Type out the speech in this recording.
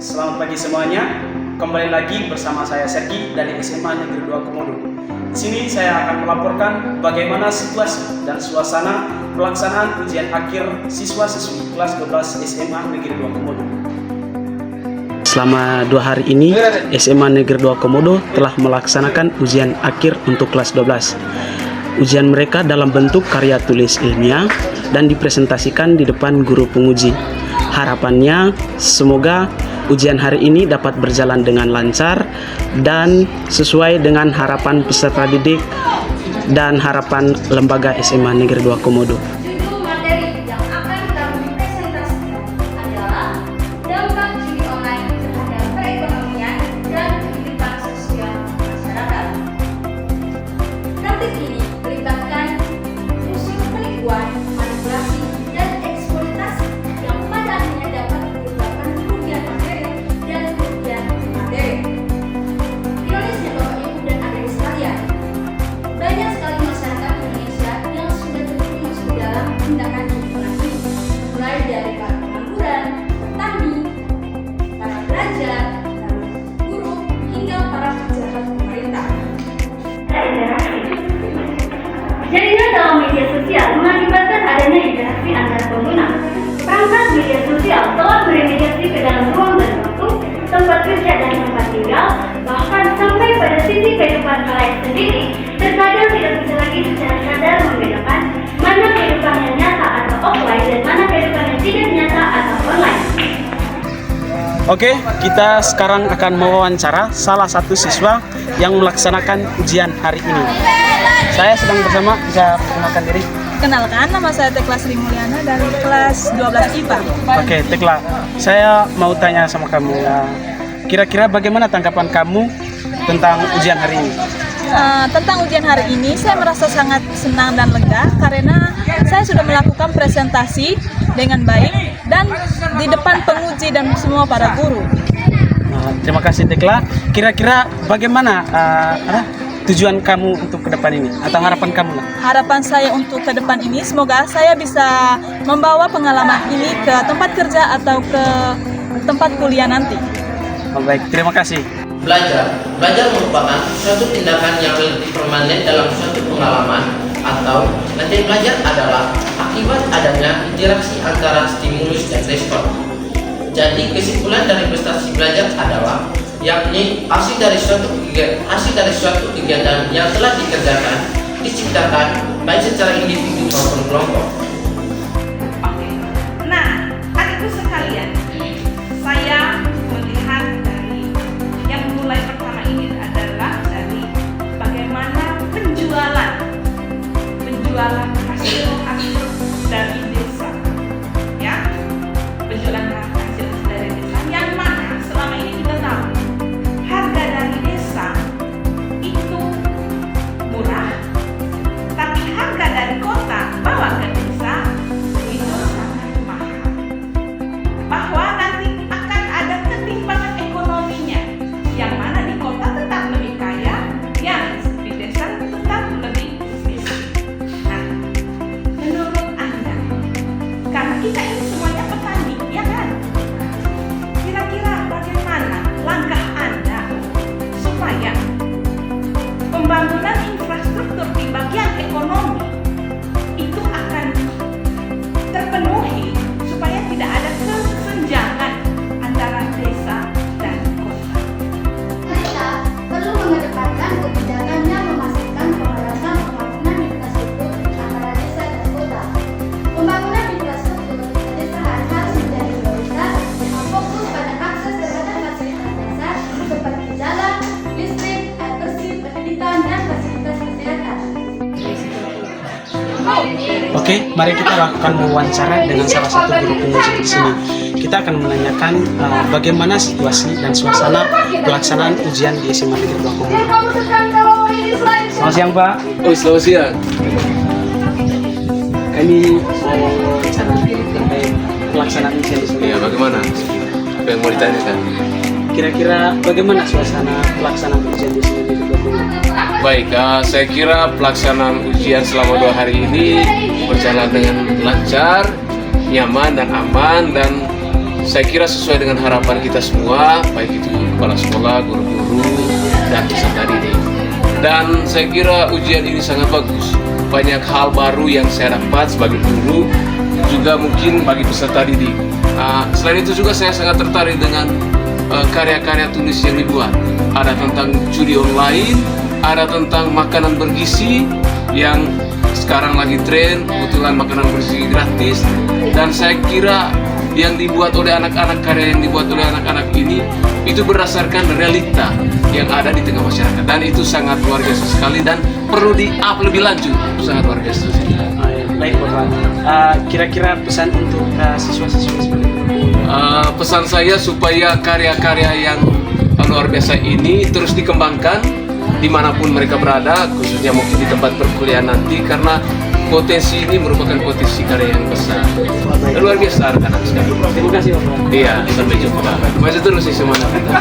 Selamat pagi semuanya. Kembali lagi bersama saya Sergi dari SMA Negeri 2 Komodo. Di sini saya akan melaporkan bagaimana situasi dan suasana pelaksanaan ujian akhir siswa-siswi kelas 12 SMA Negeri 2 Komodo. Selama 2 hari ini, SMA Negeri 2 Komodo telah melaksanakan ujian akhir untuk kelas 12. Ujian mereka dalam bentuk karya tulis ilmiah dan dipresentasikan di depan guru penguji. Harapannya semoga ujian hari ini dapat berjalan dengan lancar dan sesuai dengan harapan peserta didik dan harapan lembaga SMA Negeri 2 Komodo. Judul materi yang akan kami presentasikan adalah dampak judi online terhadap perekonomian dan kehidupan sosial masyarakat. Praktik ini melibatkan unsur penipuan, manipulasi, dan eksploitasi yang pada akhirnya dapat menyebabkan kerugian materi dan kerugian materi. Ironisnya Bapak Ibu dan adik sekalian, banyak sekali masyarakat Indonesia yang sudah terjerumus di dalam tindakan penipuan ini, mulai dari para pengangguran, petani, para pelajar, lalu guru, hingga para pejabat pemerintah. Jaringan dalam media sosial mengakibatkan adanya interaksi antar pengguna. Perangkat media sosial telah beremigrasi ke dalam ruang dan waktu, tempat kerja dan tempat tinggal, bahkan sampai pada sisi kehidupan kalian sendiri. Terkadang tidak bisa lagi secara sadar membedakan mana kehidupan yang nyata atau offline dan mana kehidupan yang tidak nyata atau online. Oke, kita sekarang akan mewawancara salah satu siswa yang melaksanakan ujian hari ini. Saya sedang bersama, bisa perkenalkan diri. Kenalkan, nama saya Tekla Sri Mulyana dari kelas 12 IPA. Oke, Tekla, saya mau tanya sama kamu, kira-kira bagaimana tanggapan kamu tentang ujian hari ini? Tentang ujian hari ini, saya merasa sangat senang dan lega karena saya sudah melakukan presentasi dengan baik dan di depan penguji dan semua para guru. Terima kasih Tekla. Kira-kira bagaimana tujuan kamu untuk ke depan ini atau harapan kamu lah? Harapan saya untuk ke depan ini, semoga saya bisa membawa pengalaman ini ke tempat kerja atau ke tempat kuliah nanti. Baik, terima kasih. Belajar merupakan suatu tindakan yang lebih permanen dalam suatu pengalaman atau latihan belajar adalah akibat adanya interaksi antara stimulus dan respon. Jadi kesimpulan dari prestasi belajar adalah yakni hasil dari suatu kegiatan yang telah dikerjakan, diciptakan baik secara individu maupun kelompok. Nah, adikku sekalian, saya melihat dari yang mulai pertama ini adalah dari bagaimana penjualan hasil dari desa, ya, penjualan hasil dari desa, yang mana selama ini kita tahu harga dari desa itu murah, tapi harga dari kota bawa ke desa itu sangat mahal. Bahwa nanti akan ada ketimpangan ekonominya, yang mana di kota tetap lebih kaya, yang di desa tetap lebih miskin. Nah, menurut Anda, karena kita ini semuanya petani, ya kan? Kira-kira bagaimana langkah Anda supaya pembangunan infrastruktur di bagian ekonomi itu akan terpenuhi supaya tidak ada kesenjangan antara desa dan kota? Kita perlu mengedepankan kebijakan yang memastikan pemerataan pembangunan infrastruktur antara desa dan kota. Pembangunan infrastruktur desa harus menjadi prioritas dengan fokus pada akses terhadap fasilitas dasar seperti jalan, listrik, air bersih, pendidikan, dan fasilitas kesehatan. Oke, mari kita lakukan wawancara dengan salah satu guru penguji di sini. Kita akan menanyakan bagaimana situasi dan suasana pelaksanaan ujian di SMA Negeri 2 Komodo. Selamat siang Pak. Oh, selamat siang. Kami mau bicara terkait pelaksanaan ujian di sini. Iya, bagaimana? Apa yang mau ditanyakan? Kira-kira bagaimana suasana pelaksanaan ujian di SMA Negeri 2 Komodo? Baik, saya kira pelaksanaan ujian selama 2 hari ini berjalan dengan lancar, nyaman dan aman, dan saya kira sesuai dengan harapan kita semua, baik itu kepala sekolah, guru-guru, dan peserta didik. Dan saya kira ujian ini sangat bagus. Banyak hal baru yang saya dapat sebagai guru, juga mungkin bagi peserta didik. Selain itu juga saya sangat tertarik dengan karya-karya tulis yang dibuat. Ada tentang judi online, ada tentang makanan bergizi yang sekarang lagi tren, kebetulan makanan bergizi gratis. Dan saya kira yang dibuat oleh anak-anak, karya yang dibuat oleh anak-anak ini itu berdasarkan realita yang ada di tengah masyarakat, dan itu sangat luar biasa sekali dan perlu di-up lebih lanjut, sangat luar biasa sekali. Baik Bapak, kira-kira pesan untuk siswa-siswa seperti itu? Pesan saya supaya karya-karya yang luar biasa ini terus dikembangkan dimanapun mereka berada, khususnya mungkin di tempat perkuliahan nanti, karena potensi ini merupakan potensi karya yang besar. Luar biasa anak-anak sekarang. Terima kasih Bapak. Iya, sampai jumpa. Masih terus sih semuanya kita.